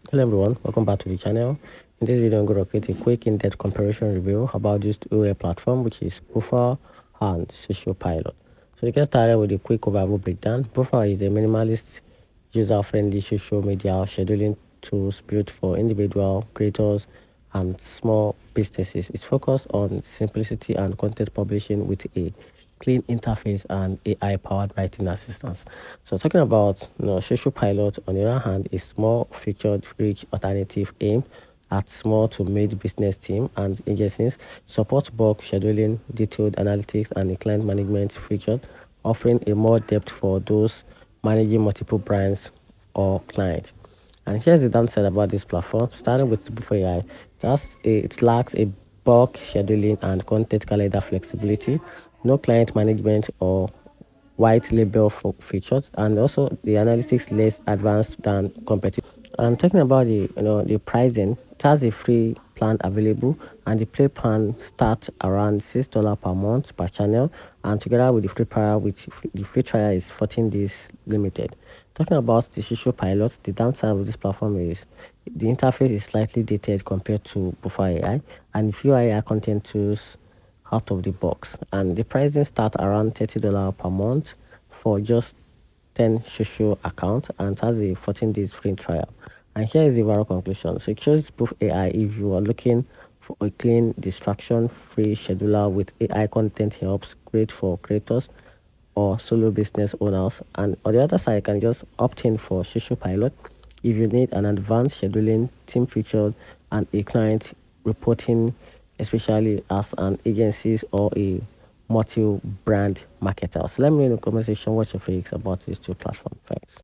Hello everyone, welcome back to the channel. In this video, I'm going to create a quick in-depth comparison review about this two platform, which is Buffer and SocialPilot. So to get started with a quick overview breakdown, Buffer is a minimalist, user-friendly social media scheduling tools built for individual creators and small businesses. It's focused on simplicity and content publishing with a clean interface and AI-powered writing assistance. So talking about SocialPilot, on the other hand, is more featured-rich alternative aimed at small to mid business team and agencies, support bulk scheduling, detailed analytics, and a client management feature, offering a more depth for those managing multiple brands or clients. And here's the downside about this platform. Starting with Buffer AI, it lacks a bulk scheduling and content calendar flexibility, no client management or white label for features, and also the analytics less advanced than competition. And talking about the pricing, it has a free plan available, and the play plan starts around $6 per month per channel, and together with the free trial, the free trial is 14 days limited. Talking about the SocialPilot, the downside of this platform is the interface is slightly dated compared to Buffer AI, and fewer AI content tools out of the box, and the pricing start around $30 per month for just 10 social accounts and has a 14 days free trial. And here is the overall conclusion. So choose both AI if you are looking for a clean, distraction-free scheduler with AI content helps, great for creators or solo business owners. And on the other side, you can just opt in for SocialPilot if you need an advanced scheduling, team featured, and a client reporting, especially as an agencies or a multi-brand marketer. So let me know in the comment section what your feelings about these two platforms. Thanks.